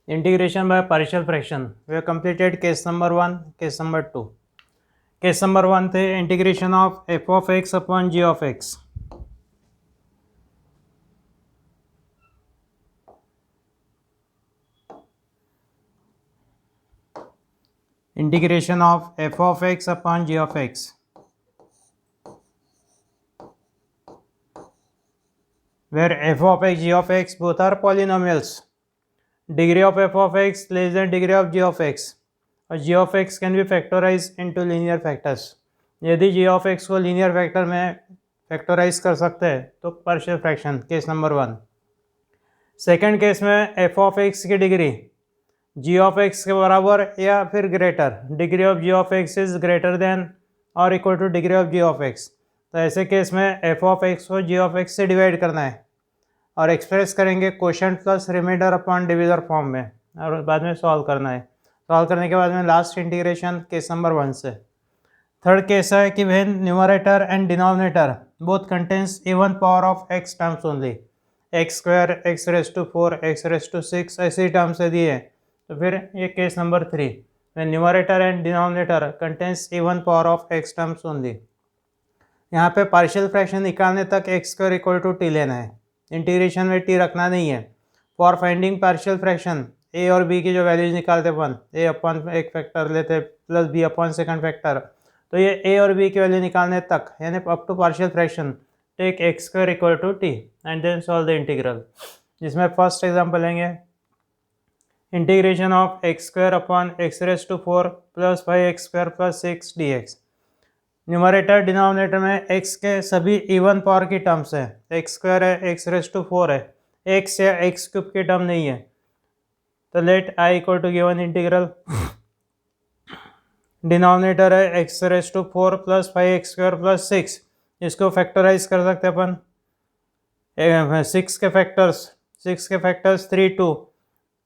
Integration by partial fraction. We have completed case number 1, case number 2. Case number 1 थे integration of f of x upon g of x. Integration of f of x upon g of x, where f of x, g of x both are polynomials. Degree of f of x less than degree of g of x, और g of x can be factorized into linear factors. यदि g of x को linear factor में factorise कर सकते हैं तो partial fraction, case number 1. Second case में f of x की डिग्री g of x के बराबर या फिर greater, degree of g of x is greater than और equal to degree of g of x. तो ऐसे केस में f of x को g of x से डिवाइड करना है और एक्सप्रेस करेंगे quotient plus remainder upon divisor form में, और बाद में सॉल्व करना है. सॉल्व करने के बाद में लास्ट इंटीग्रेशन केस नंबर 1 से. थर्ड केस है कि when numerator and denominator both contains even power of x terms only, x square, x raise to 4, x raise to 6 ऐसे टर्म्स से दिए. तो फिर ये case number 3, when numerator and denominator contains even power of x terms only. यहाँ पे partial fraction निकालने तक x square equal to t लेना है, इंटीग्रेशन में t रखना नहीं है. For finding partial fraction a और b की जो वैल्यूज निकालते अपन, a अपॉन एक फैक्टर लेते plus b upon second factor, तो ये a और b की वैल्यू निकालने तक यानी up to partial fraction take x square equal to t and then solve the integral. जिसमें फर्स्ट एग्जांपल लेंगे, integration of x square upon x raise to 4 plus 5x square plus 6 dx. Numerator denominator में x के सभी even power की terms है, x square है, x raise to 4 है, x या x क्यूब की टर्म नहीं है. तो let i equal to given integral, denominator है x raise to 4 plus 5x square plus 6, इसको फैक्टराइज कर सकते हैं अपन. 6 के फैक्टर्स 3 2,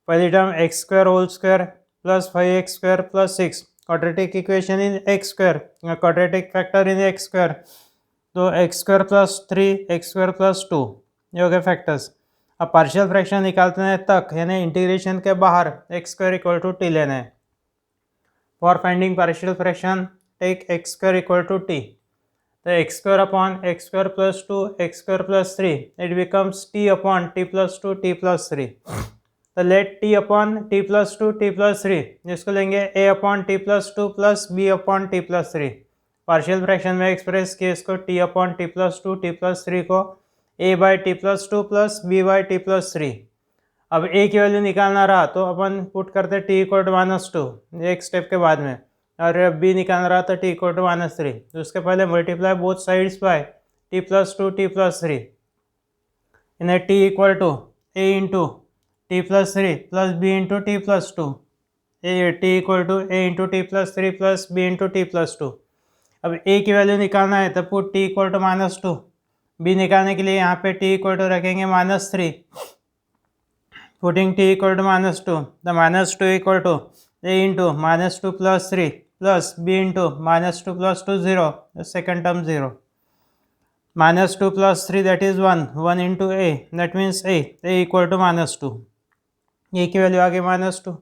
पहली term x square whole square plus 5x square plus 6, quadratic equation in x square, quadratic factor in x square, तो x square plus 3, x square plus 2, ये हो गए फैक्टर्स. अब पार्शियल फ्रैक्शन निकालते हैं तक यानी इंटीग्रेशन के बाहर x square equal to t लेना है. For finding partial fraction take x square equal to t. तो x square upon x square plus 2, x square plus 3, it becomes t upon t plus 2, t plus 3. तो let t upon t plus 2, t plus 3, जिसको लेंगे a upon t plus 2 plus b upon t plus 3. Partial fraction में express किए इसको t upon t plus 2, t plus 3 को a by t plus 2 plus b by t plus 3. अब a की value निकालना रहा तो अपन पुट करते t इक्वल टू -2 एक स्टेप के बाद में, और b निकालना रहा तो t इक्वल टू -3, तो उसके पहले multiply both sides by t plus 2, t plus 3, इन्हें t equal to a into t plus 3 plus b into t plus 2, t equal to a into t plus 3 plus b into t plus 2. अब a की value निकालना है तो put t equal to -2, b निकालने के लिए यहाँ पे t इक्वल टू रखेंगे -3, putting t equal to -2, the -2 equal to a into -2 plus 3 plus b into -2 plus 2 0, second term 0, -2 plus 3 that is 1, 1 into a that means a equal to -2, a की value आ गई -2.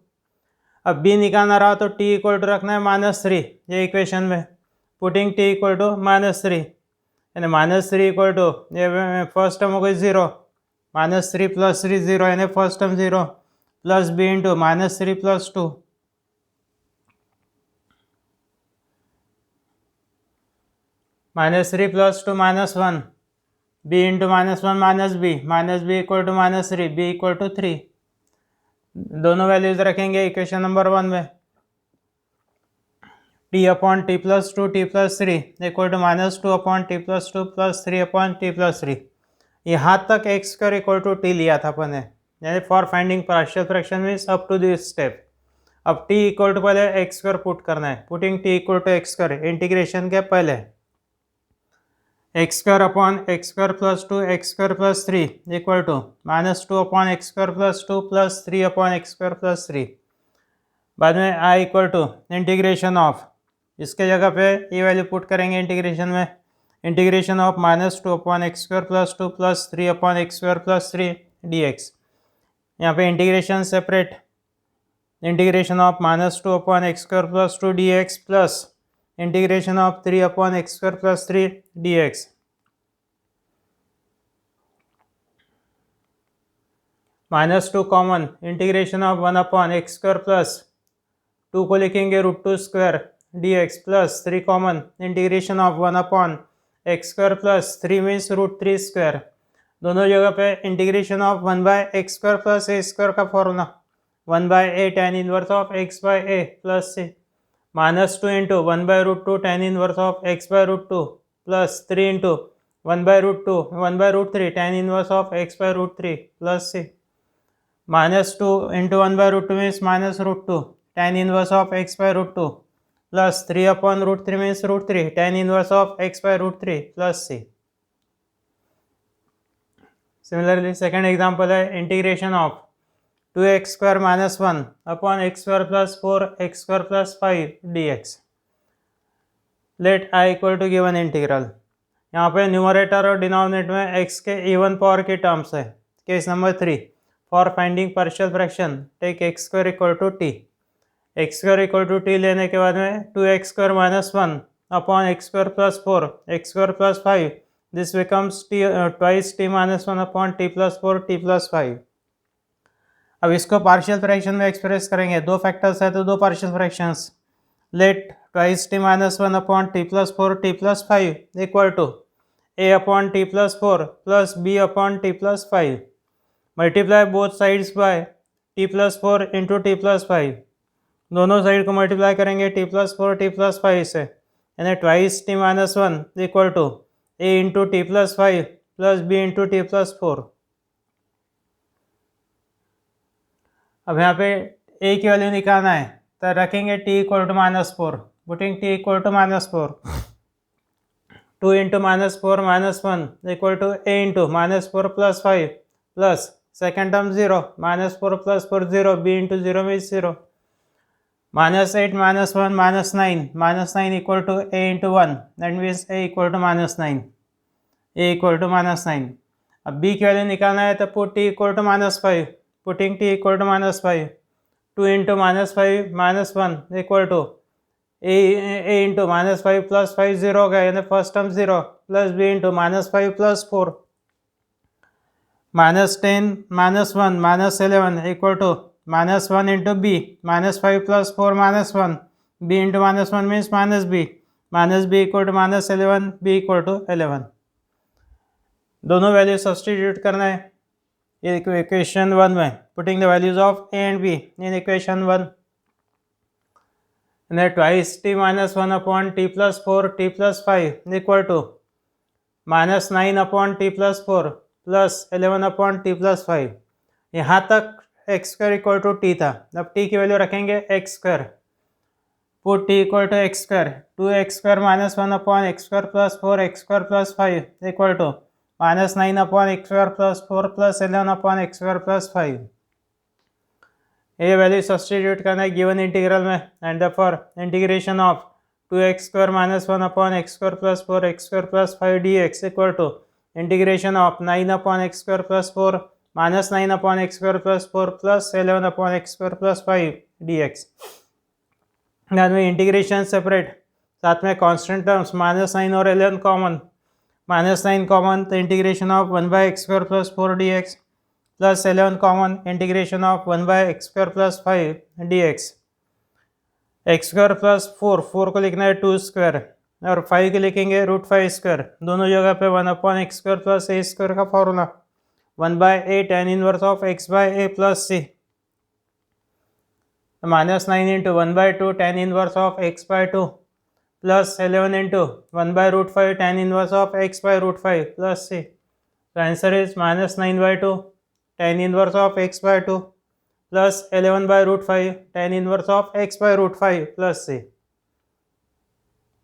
अब b निकालना रहा तो t equal to रखना है -3 ये इक्वेशन में, पुटिंग t इक्वल टू -3 यानी -3 इक्वल टू ये फर्स्ट टर्म हो गई 0, -3 प्लस 3 0 यानी first term 0, plus b into -3 plus 2, -3 plus 2 -1, b into -1 -b equal to -3, b equal to 3. दोनों वैल्यूज रखेंगे इक्वेशन नंबर 1 में. t upon t plus 2, t plus 3 equal to -2 upon t plus 2 plus 3 upon t plus 3. यहाँ तक x square equal to t लिया था अपन ने, यानी for finding partial fraction means up to this step. अब t equal to पहले x square put करना है, putting t equal to x square integration के पहले x square upon x square plus 2 x square plus 3 equal to -2 upon x square plus 2 plus 3 upon x square plus 3. बाद में i equal to integration of, इसके जगह पे ये value put करेंगे integration में, integration of -2 upon x square plus 2 plus 3 upon x square plus 3 dx. यहाँ पे integration separate integration of -2 upon x square plus 2 dx plus integration of 3 upon x square plus 3 dx। -2 common, integration of 1 upon x square plus 2 को लिखेंगे √2 square dx plus 3 common, integration of 1 upon x square plus 3 means √3 square. दोनों जगह पे integration of 1 by x square plus a square का formula 1 by a tan inverse of x by a plus c -2 into 1 by √2 tan inverse of x by √2 plus 3 into 1 by √2 1 by √3 tan inverse of x by √3 plus c -2 into 1 by √2 means -√2 tan inverse of x by √2 plus 3 upon √3 means √3 tan inverse of x by √3 plus c. Similarly second example है integration of 2x square minus 1 upon x square plus 4 x square plus 5 dx। Let i equal to given integral. यहाँ पे numerator और denominator में x के even power के terms है। Case number 3, for finding partial fraction take x square equal to T. X square equal to t लेने के बाद में 2x square minus 1 upon x square plus 4 x square plus 5, this becomes t twice t minus 1 upon t plus 4 t plus 5। अब इसको partial fraction में express करेंगे, दो factors है तो दो partial fractions. Let twice t minus 1 upon t plus 4 t plus 5 equal to a upon t plus 4 प्लस b upon t plus 5। Multiply both sides by t plus 4 into t plus 5। दोनों side को multiply करेंगे T plus 4 t plus 5 से, यानी twice t minus 1 equal to a into t plus 5 plus b into t plus 4। अब यहाँ पे a की value निकालना है तो रखेंगे t equal to -4, putting t equal to -4, 2 into -4 -1 equal to a into -4 plus 5 plus second term 0 -4 plus 4 0 b into 0 means 0 -8 -1 -9 equal to a into 1 that means a equal to -9, a equal to -9। अब b की value निकालना है तो put t equal to -5, putting t equal to -5, 2 into -5 -1 equal to a into -5 plus 5 0 हो गया, यानी first term 0 plus b into -5 plus 4 -10 -1 -11 equal to -1 into b -5 plus 4 -1 b into -1 means -b equal to -11 b equal to 11। दोनों value substitute करना है equation 1 में, putting the values of a and b in equation 1। Twice t minus 1 upon t plus 4 t plus 5 equal to -9 upon t plus 4 plus 11 upon t plus 5। यहाँ तक x square equal to t था, अब t की value रखेंगे x square, put t equal to x square, 2x square minus 1 upon x square plus 4 x square plus 5 equal to -9 upon x square plus 4 plus 11 upon x square plus 5। ये value substitute करना है given integral में, and therefore integration of 2x square minus 1 upon x square plus 4 x square plus 5 dx equal to integration of 9 upon x square plus 4 minus 9 upon x square plus 4 plus 11 upon x square plus 5 dx। बाद में integration separate, साथ में constant terms -9 और 11 common, -9 common तो integration of 1 by x square plus 4 dx plus 11 common integration of 1 by x square plus 5 dx। X square plus 4 को लिखना है 2 square और 5 के लिखेंगे √5 स्क्वायर, दोनों जगह पे 1 upon x square plus a square का formula 1 by a tan inverse of x by a plus c, -9 into 1 by 2 tan inverse of x by 2 plus 11 into 1 by √5 tan inverse of x by √5 plus c. तो answer is -9 by 2 tan inverse of x by 2 plus 11 by √5 tan inverse of x by √5 plus c.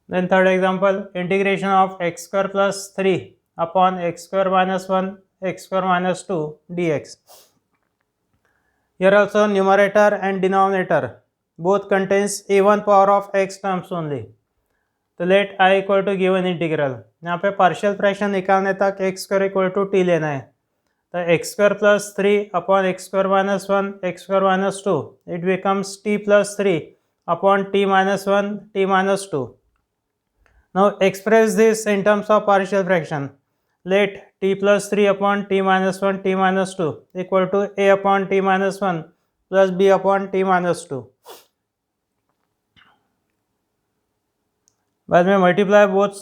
Then third example, integration of x square plus 3 upon x square minus 1 x square minus 2 dx. Here also numerator and denominator both contains even power of x terms only. तो let I equal to given integral, यहाँ पे partial fraction निकालने तक x square equal to t लेना है, तो x square plus 3 upon x square minus 1 x square minus 2 it becomes T plus 3 upon t minus 1 t minus 2. Now express this in terms of partial fraction. Let t plus 3 upon t minus 1 t minus 2 equal to a upon t minus 1 plus b upon t minus 2. बाद में multiply both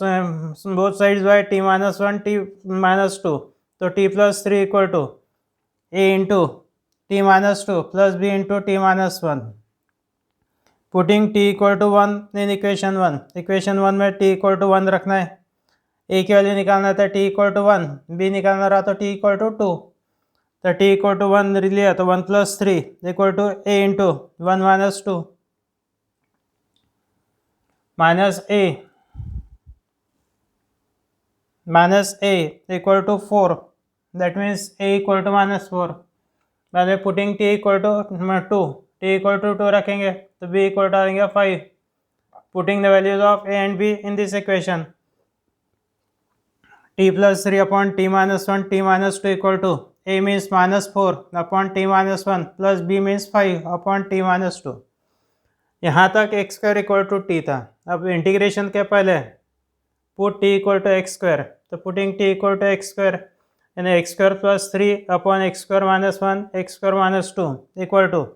sides by t minus 1 t minus 2, तो t plus 3 equal to a into t minus 2 plus b into t minus 1. Putting t equal to 1 in equation 1 में t equal to 1 रखना है, a की value निकालना था t equal to 1, b निकालना रहा तो t इक्वल टू 2, तो t इक्वल टू 1 लिया तो 1 plus 3 equal to a into 1 minus 2 minus a equal to 4, that means a equal to minus 4. बाद में putting t equal to 2, t equal to 2 रखेंगे तो b इक्वल टू आएंगे 5. Putting the values of a and b in this equation, t plus 3 upon t minus 1 t minus 2 equal to a means minus 4 upon t minus 1 plus b means 5 upon t minus 2. यहाँ तक x square equal to t था. अब integration के पहले put t equal to x square, तो putting t equal to x square यानी x square plus 3 upon x square minus 1 x square minus 2 equal to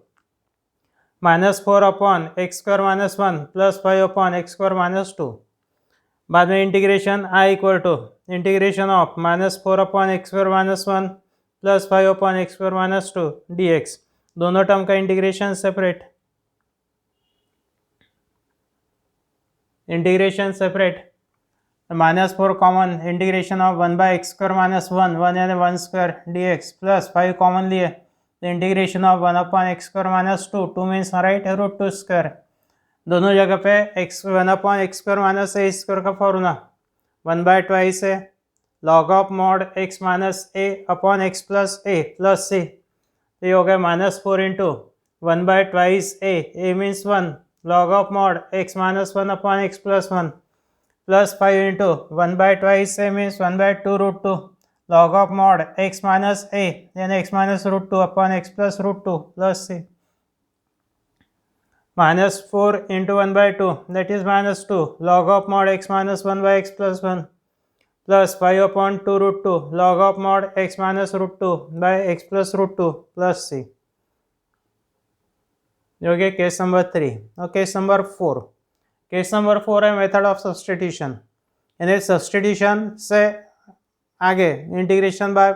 -4 upon x square minus 1 plus 5 upon x square minus 2. बाद में integration i equal to integration of -4 upon x square minus 1 plus 5 upon x square minus 2 dx. दोनों term का integration separate, integration separate. -4 common, integration of 1 by x square minus 1 यानी 1 square dx plus 5 common लिए तो integration of 1 upon x square minus 2 means right root 2 square. दोनों जगह पे x 1 upon x square minus a square का formula 1 by twice है log of mod x minus a upon x plus a plus c. तो ये हो गया -4 into 1 by twice a means 1 log of mod x minus 1 upon x plus 1 plus 5 into 1 by twice a means 1 by 2 root 2 log of mod x minus a यानी x minus root 2 upon x plus root 2 plus c. -4 into 1 by 2 that is -2 log of mod x minus 1 by x plus 1 plus 5 upon 2 root 2 log of mod x minus root 2 by x plus root 2 plus c. जो कि case number 3. और case number 4, case number 4 है method of substitution. यानी substitution से आगे integration by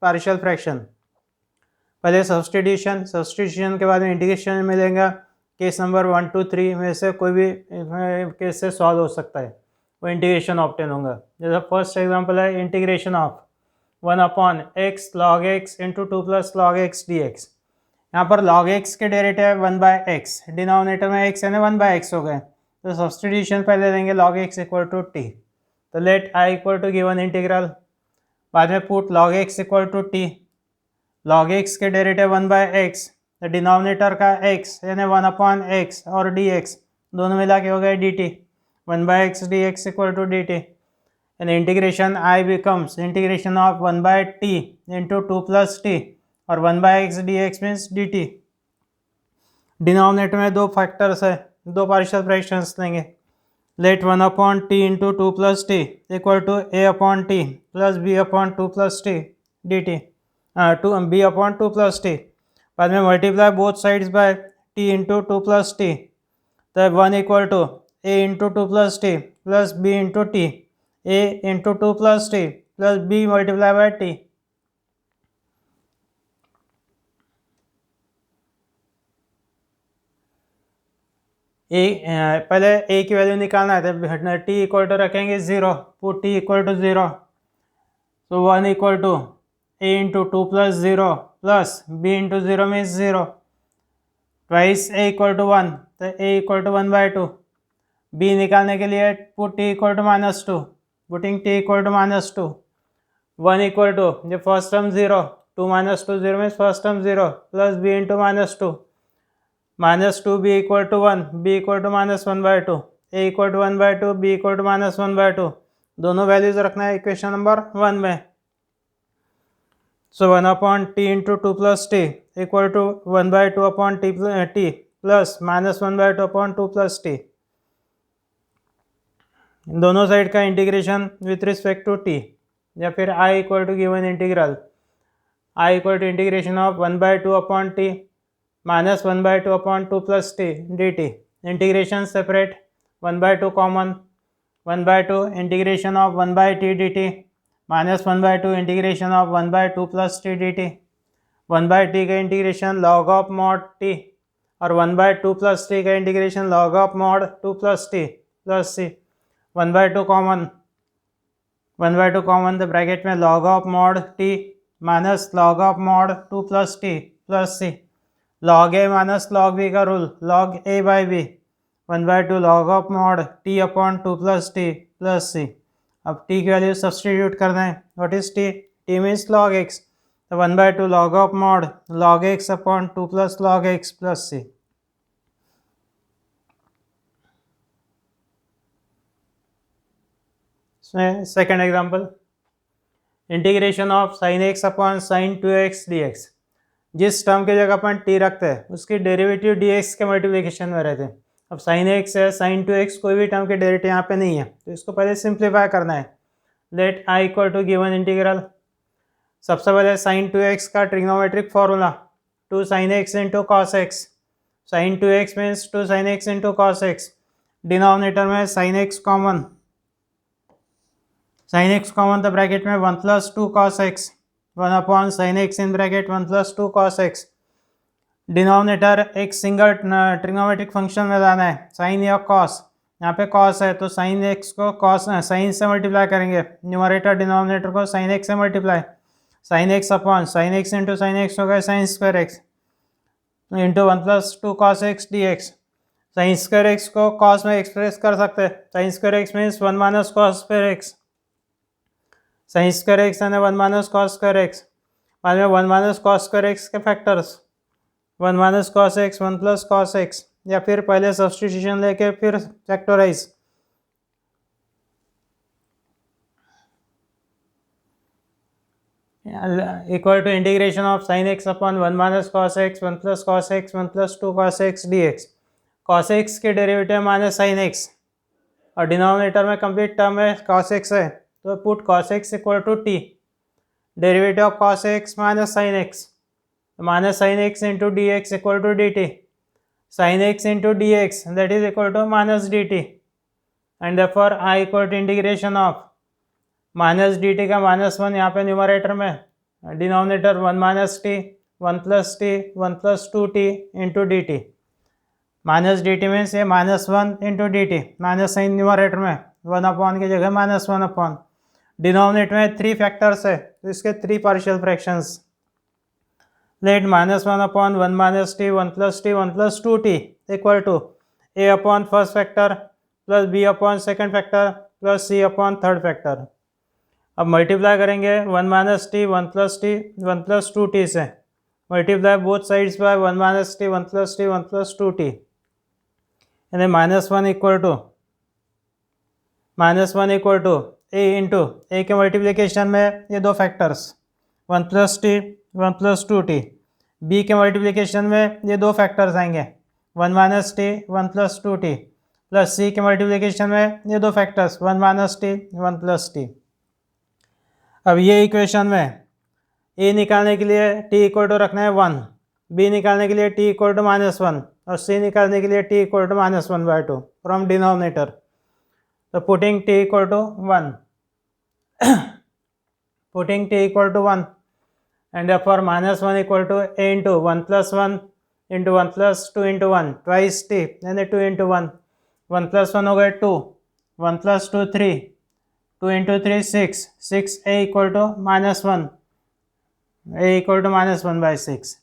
partial fraction. पहले substitution के बाद में इंटीग्रेशन मिलेगा. केस नंबर 1 2 3 में से कोई भी केस से सॉल्व हो सकता है, वो इंटीग्रेशन ऑब्टेन होगा. जैसा फर्स्ट एग्जांपल है integration of 1 upon x log x into 2 plus log x d x. यहाँ पर लॉग एक्स के डेरिवेटिव है 1 बाय एक्स, डिनोमिनेटर में एक्स यानी 1 बाय एक्स हो गए. तो सब्सटीट्यूशन पहले देंगे log x equal to t. तो let i equal to given integral, बाद में put log x equal to t. log x के डेरिवेटिव 1 बाय एक्स, तो डिनोमिनेटर का x यानी 1 अपॉन एक्स और dx दोनों मिला के हो गए dt. 1 by x dx equal to dt and integration i becomes integration of 1 by t into 2 plus t और 1 by x dx means dt. Denominator में दो फैक्टर्स है, दो पार्शियल फ्रैक्शंस लेंगे. Let 1 upon t into 2 plus t equal to a upon t plus b upon 2 plus t d t, b upon 2 plus t. बाद में multiply both sides by t into 2 plus t. तो 1 equal to a into 2 plus t plus b into t, a into 2 plus t plus b multiply by t. पहले a की value निकालना है. T equal to रखेंगे 0, put t equal to 0. तो 1 equal to a into 2 plus 0 plus b into 0 means 0 twice a equal to 1, तो a equal to 1 by 2. B निकालने के लिए put t equal to -2, putting t equal to -2. 1 equal to जो first term 0, 2 - 2 0 means first term 0 plus b into -2 -2 b equal to 1, b equal to -1 by 2, a equal to 1 by 2, b equal to -1 by 2. दोनों values रखना है equation number 1 में. So 1 upon t into 2 plus t equal to 1 by 2 upon t plus minus 1 by 2 upon 2 plus t. दोनों side का integration with respect to t, या फिर I equal to given integral I equal to integration of 1 by 2 upon t minus 1 by 2 upon 2 plus t dt. Integration separate, 1 by 2 common, 1 by 2 integration of 1 by t dt minus 1 by 2 integration of 1 by 2 plus t dt. 1 by t का integration log of mod t और 1 by 2 plus t का integration log of mod 2 plus t plus c. 1 by 2 common, 1 by 2 common तो bracket में log of mod t minus log of mod 2 plus t plus c. log a minus log b का rule, log a by b, 1 by 2 log of mod t upon 2 plus t plus c. अब t की value substitute करना है. What is t? t means log x, तो 1 by 2 log of mod log x upon 2 plus log x plus c. Second example, integration of sine x upon sine 2x dx. जिस term की जगह अपन t रखते हैं उसकी derivative dx के multiplication में रहते हैं. अब साइन एक्स है, साइन 2x, कोई भी टर्म की डेरिवेटिव यहाँ पे नहीं है, तो इसको पहले सिंप्लीफाई करना है. Let I equal to given integral. सबसे पहले साइन 2x का trigonometric formula 2 sin x into cos x. Sine 2x means 2 sin x into cos x. Denominator में sine x common, sine x common तो bracket में 1 plus 2 cos x, 1 upon sine x in bracket 1 plus 2 cos x. Denominator एक single trigonometric function में लाना है, sign या cos. यहाँ पे कॉस है तो साइन एक्स को कॉस साइन से मल्टीप्लाई करेंगे, न्यूमरेटर डिनोमिनेटर को साइन एक्स से multiply. Sign x upon sine x into sine x हो गया sine square x into 1 plus 2 cos x dx. Sine square x को कॉस में एक्सप्रेस कर सकते हैं. Sine square x means 1 minus cos square x. Sine square x यानी 1 minus cos square x. बाद में 1 minus cos स्क्वायर एक्स के factors 1 minus cos x 1 plus cos x, या फिर पहले सब्सटीट्यूशन लेके फिर factorise. Equal to integration of sine x upon 1 minus cos x 1 plus cos x 1 plus 2 cos x dx. cos x के derivative minus sine x और denominator में complete term है cos x है, तो put cos x equal to t. Derivative of cos x minus sine x, minus sine x into d x equal to d t. Sine x into d x that is equal to minus d t. And therefore I equal to integration of minus d t का -1 यहाँ पे numerator में, denominator 1 minus t 1 plus t 1 plus 2t into d t. Minus d t means ये -1 into d t, minus sine numerator में 1 upon की जगह -1 upon. Denominator में 3 factors है तो इसके 3 partial fractions. Let -1 upon 1 minus t 1 plus t 1 plus 2t equal to a upon first factor plus b upon second factor plus c upon third factor. अब multiply करेंगे 1 minus t 1 plus t 1 plus 2t से. Multiply both sides by 1 minus t 1 plus t 1 plus 2t, यानी -1 equal to a into a के multiplication में ये दो factors 1 plus t 1 plus 2t. b के multiplication में ये दो फैक्टर्स आएंगे 1 minus t 1 plus 2t plus c के मल्टीप्लिकेशन में ये दो factors 1 minus t 1 plus t. अब ये इक्वेशन में a निकालने के लिए t इक्वल टू रखना है 1, b निकालने के लिए t इक्वल टू -1 और c निकालने के लिए t equal to -1/2 from denominator. तो putting t equal to 1 putting t equal to 1 and therefore -1 equal to a into 1 plus 1 into 1 plus 2 into 1 twice t यानी 2 into 1. 1 plus 1 हो गए 2, 1 plus 2 3, 2 into 3 6, 6 a equal to -1, a equal to -1/6.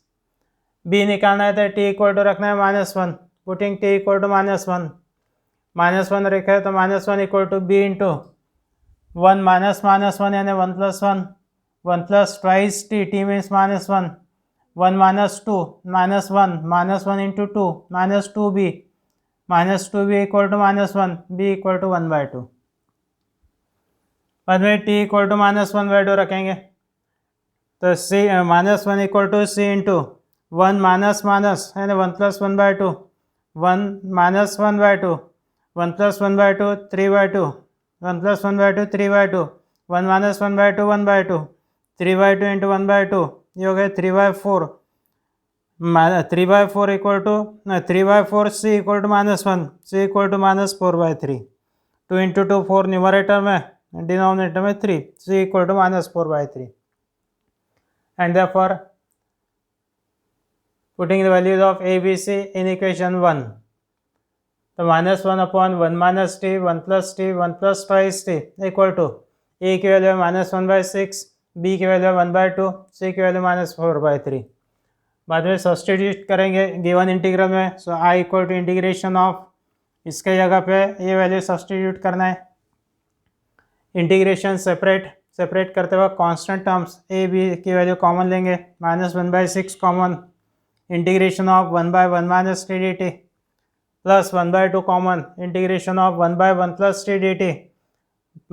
b निकालना है तो t equal to रखना है -1, putting t equal to -1, -1 रखा है तो -1 equal to b into 1 minus -1 यानी 1 plus 1, 1 plus twice t, t means -1, 1 minus 2, -1, -1 into 2, -2b, -2b equal to -1, b equal to 1/2. बाद में t equal to -1/2 रखेंगे. तो c -1 equal to c into 1 minus minus है ना 1 + 1/2 1 - 1/2 1 + 1/2 3/2 1 + 1/2 3/2 1 - 1/2 1/2 3/2 इंटू 1/2 ये हो गया 3/4 3/4 equal to 3/4 c equal to -1 c equal to -4/3 2 into 2 4 numerator में डिनोमिनेटर में 3 c equal to -4/3 and therefore putting the values of a b c in equation 1 तो -1/1 minus t 1 plus t 1 plus twice t equal to a की value -1/6 b की value 1/2 c की value -4/3 बाद में substitute करेंगे given integral में so i equal to integration of इसके जगह पे ये वैल्यू सब्सटीट्यूट करना है इंटीग्रेशन सेपरेट करते वक्त कांस्टेंट टर्म्स ए बी की वैल्यू कॉमन लेंगे -1/6 common integration of 1/1 minus T d T plus 1/2 common integration of 1/1 plus t d T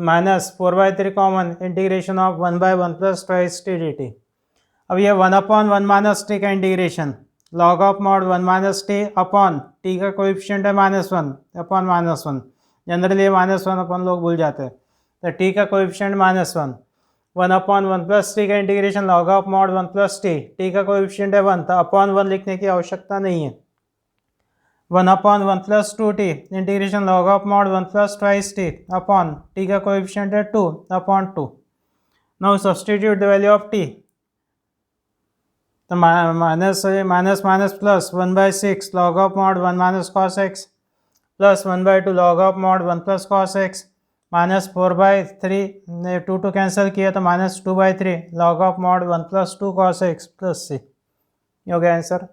-4/3 common integration of 1/1 plus twice T d T अब ये 1/1 minus T का integration log of mod 1 minus T upon t का coefficient है -1 upon -1 generally -1 अपन लोग भूल जाते हैं तो टी का कोएफिशिएंट -1 1/1 प्लस टी का integration log of mod 1 plus t का कोएफिशिएंट है 1 तो अपॉन 1 लिखने की आवश्यकता नहीं है 1/1 plus 2t integration log of mod 1 plus twice t upon t का कोएफिशिएंट है 2 upon 2 now substitute the value of t तो minus minus plus 1/6 log of mod 1 minus cos x plus 1/2 log of mod 1 plus cos x -4/3 2 cancel किया तो -2/3 log of mod 1 plus 2 cos x plus c ये हो गया answer.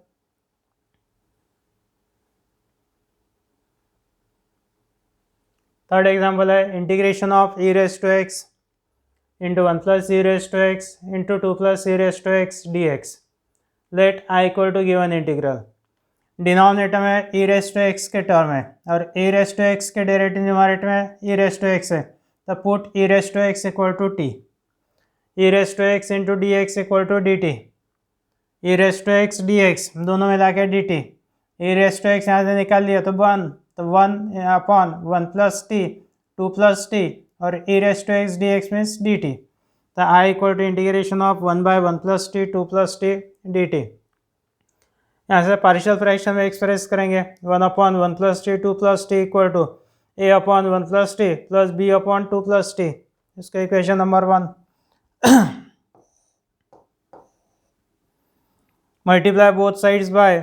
Third example है integration of e raise to x into 1 plus e raise to x into 2 plus e raise to x d x let i equal to given integral denominator में e raise to x के term है और e raise to x के derivative numerator में e raise to x है तो put e raise to x equal to t e raise to x into d x equal to d t e raise to x d x दोनों मिला के d t e raise to x यहाँ से निकाल लिया तो 1 upon 1 plus t 2 plus t और e raise to x d x means d t तो I equal to integration of 1/1 plus t 2 plus t d t यहाँ से partial fraction में एक्सप्रेस करेंगे 1/1 plus t 2 plus t equal to a upon 1 plus t plus b upon 2 plus t इसका equation number 1 multiply both sides by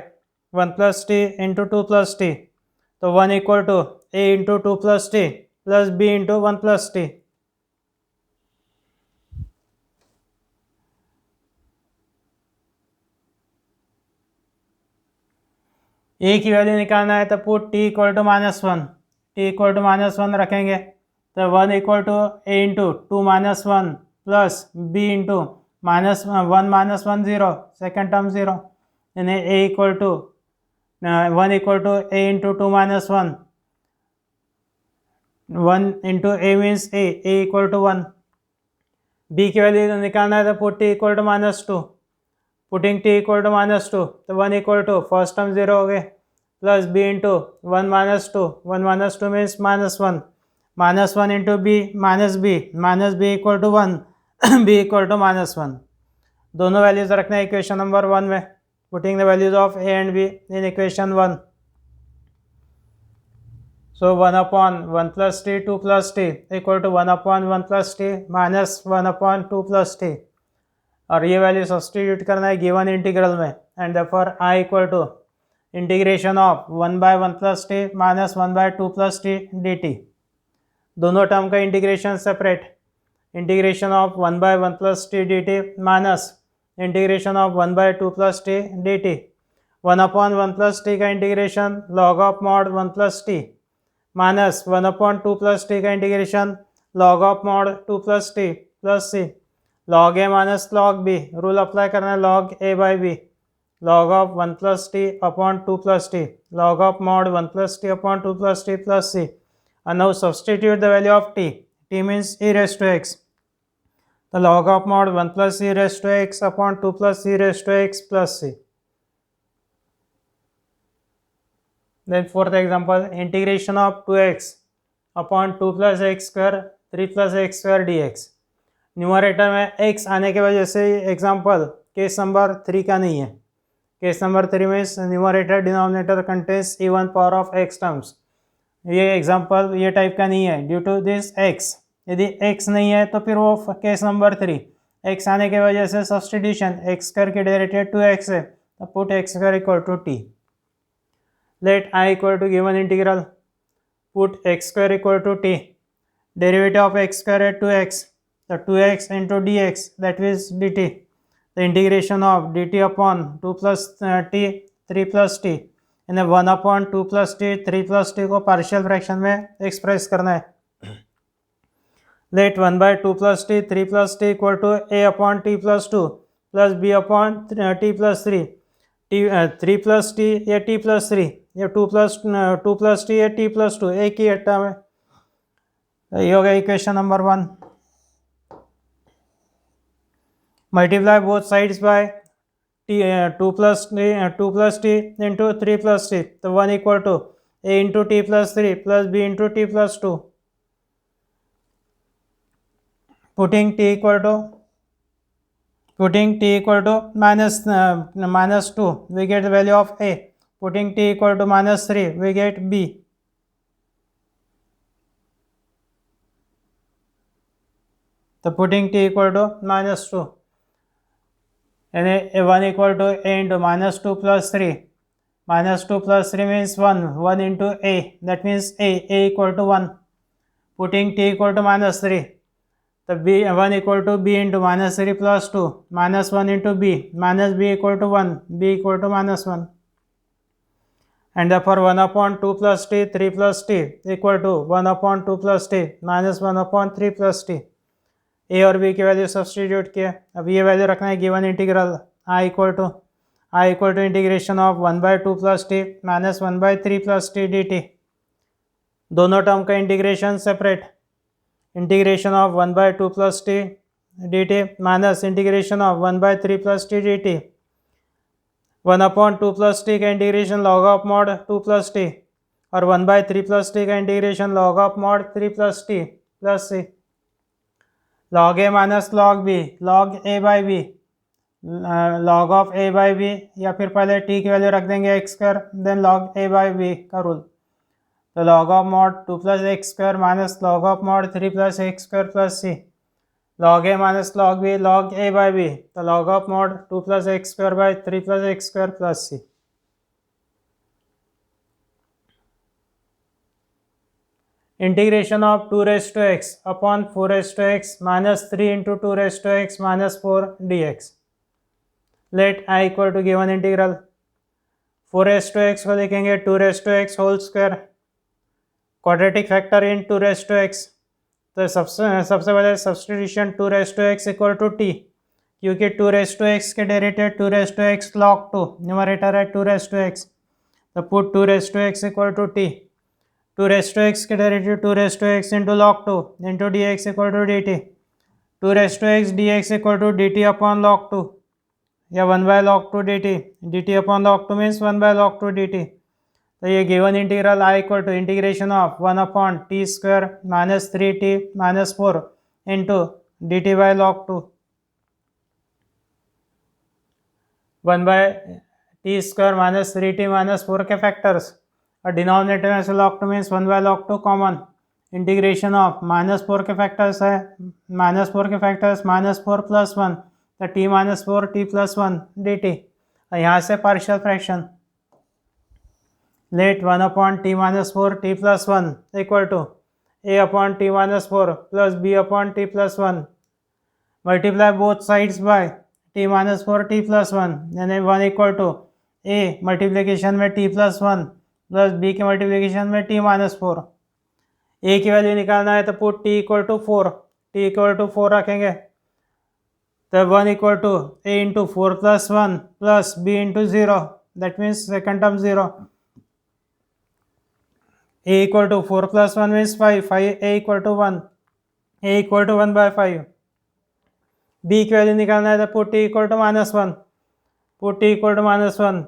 1 plus t into 2 plus t तो 1 equal to a into 2 plus t plus b into 1 plus t a की value निकालना है तो put t equal to -1 t equal to -1 रखेंगे तो 1 equal to a into 2 -1 plus b into -1 -1 0 second term 0 यानी a equal to 1 equal to a into 2 -1 1 into a means a equal to 1 b की value निकालना है तो put t equal to -2 putting t equal to -2 तो 1 equal to first term 0 हो गए plus b into 1 -2 1 -2 means -1 into b b equal to 1 b equal to -1 दोनों values रखना है इक्वेशन नंबर 1 में putting the values of a and b in equation 1 so 1/1 plus t 2 plus t equal to 1/1 plus t -1/2 plus t और ये value substitute करना है given integral में and therefore i equal to integration of 1/1 plus t minus 1/2 plus t d t दोनों term का integration separate integration of 1/1 plus t d t minus integration of 1/2 plus t d t 1/1 plus t का integration log of mod 1 plus t minus 1/2 plus t का integration log of mod 2 plus t plus c log a minus log b rule apply करना है log a by b log of 1 plus t upon 2 plus t log of mod 1 plus t upon 2 plus t plus c and now substitute the value of t means e raised to x The log of mod 1 plus e raised to x upon 2 plus e raised to x plus c. Then fourth example, integration of 2x upon 2 plus x square 3 plus x square dx. Numerator में x आने की वजह से example case number 3 का नहीं है. Case number 3 में numerator denominator contains even power of x terms. ये एग्जाम्पल ये टाइप का नहीं है ड्यू टू दिस x. यदि x नहीं है तो फिर वो केस नंबर 3. x आने की वजह से सब्सटीट्यूशन x स्क्वायर की डेरिवेटिव 2x है, तो put x square equal to t. Let I equal to given integral, put x square equal to t. Derivative of x square at 2x, the 2x into dx, that is dt. The integration of dt upon 2 plus t 3 plus t and 1 upon 2 plus t 3 plus t को partial fraction में express करना है. Let 1 by 2 plus t 3 plus t equal to a upon t plus 2 plus b upon t plus 3. 3 plus t या t plus 3 या 2 plus t या t plus 2 एक ही term है. ये हो गया equation number 1. Multiply both sides by t 2 plus t into 3 plus t, तो 1 equal to a into t plus 3 plus b into t plus 2. Putting t equal to minus 2, we get the value of a. Putting t equal to minus 3, we get b. So putting t equal to minus 2 and a1 equal to a into minus 2 plus 3. Minus 2 plus 3 means 1 into a, that means a equal to 1. Putting t equal to minus 3, तो b1 equal to b into minus 3 plus 2, minus 1 into b, minus b equal to 1, b equal to minus 1. And therefore 1 upon 2 plus t 3 plus t equal to 1 upon 2 plus t minus 1 upon 3 plus t. a और b की value substitute किया. अब ये value रखना है given integral i equal to integration of 1 by 2 plus t minus 1 by 3 plus t dt. दोनों term का integration separate. Integration of 1 by 2 plus t dt minus integration of 1 by 3 plus t dt. 1 upon 2 plus t का integration log of mod 2 plus t और 1 by 3 plus t का integration log of mod 3 plus t plus c. log a minus log b, log a by b, log of a by b, या फिर पहले t की value रख देंगे x square then log a by b का rule. तो log of mod 2 plus x square minus log of mod 3 plus x square plus c. log a minus log b, log a by b, तो log of mod 2 plus x square by 3 plus x square plus c. Integration of 2 raised to x upon 4 raised to x minus 3 into 2 raised to x minus 4 dx. Let i equal to given integral 4 raised to x को लिखेंगे 2 raised to x whole square, quadratic factor in 2 raised to x. तो सबसे पहले substitution 2 raised to x equal to t, क्योंकि 2 raised to x के derivative 2 raised to x log 2, numerator है 2 raised to x. तो put 2 raised to x equal to t. 2 raised to x के derivative 2 raised to x into log 2 into dx equal to dt. 2 raised to x dx equal to dt upon log 2 या 1 by log 2 dt. dt upon log 2 means 1 by log 2 dt. तो ये given integral i equal to integration of 1 upon t square minus 3t minus 4 into dt by log 2. 1 by t square minus 3t minus 4 के factors और denominator में से log 2 means 1 by log 2 common. Integration of minus 4 के factors है, minus 4 के factors minus 4 plus 1, तो t minus 4 t plus 1 dt. और यहाँ से partial fraction let 1 upon t minus 4 t plus 1 equal to a upon t minus 4 plus b upon t plus 1. Multiply both sides by t minus 4 t plus 1, यानी 1 equal to a multiplication में t plus 1 plus b के multiplication में t minus 4. a की value निकालना है तो put t equal to 4, t equal to 4 रखेंगे. तो 1 equal to a into 4 plus 1 plus b into 0, that means second term 0. a equal to 4 plus 1 means 5, a equal to 1, a equal to 1 by 5. B की value निकालना है तो put t equal to -1, put t equal to -1,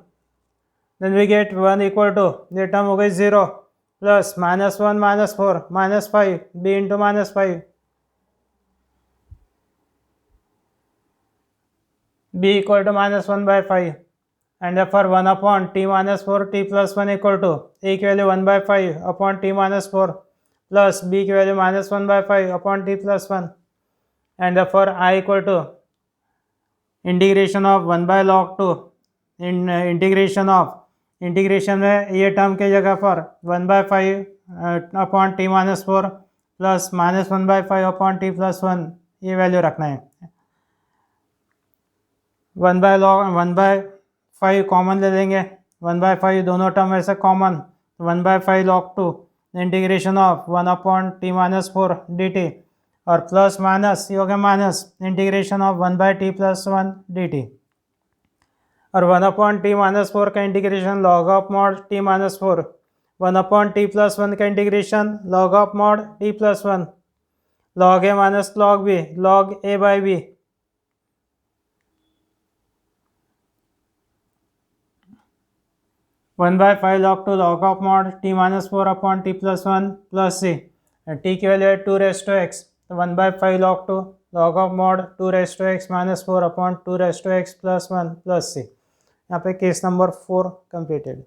then we get 1 equal to, ये term हो गई 0 plus -1 -4 -5 b into -5, b equal to -1/5 and therefore 1 upon t minus 4 t plus 1 equal to a की value 1/5 upon t minus 4 plus b की value -1/5 upon t plus 1 and therefore I equal to integration of 1 by log 2 integration में ये term की जगह पर 1/5 upon t minus 4 plus -1/5 upon t plus 1 ये value रखना है। 1/5 कॉमन ले लेंगे, 1/5 दोनों टर्म ऐसे common, 1/5 log 2 integration of 1 upon t minus 4 d t और प्लस माइनस ये हो गया minus integration of 1/t plus 1 dt और 1 अपॉन टी माइनस 4 का integration log of mod t minus 4, 1 upon t plus 1 का integration log of mod t plus 1, log a minus log b, log a by b, one by 5 log 2 log of mod t minus 4 upon t plus 1 plus c, t की value है 2⁻x, 1/5 log 2 log of mod 2⁻x minus 4 upon 2⁻x plus 1 plus c। यहाँ पे case number 4 completed.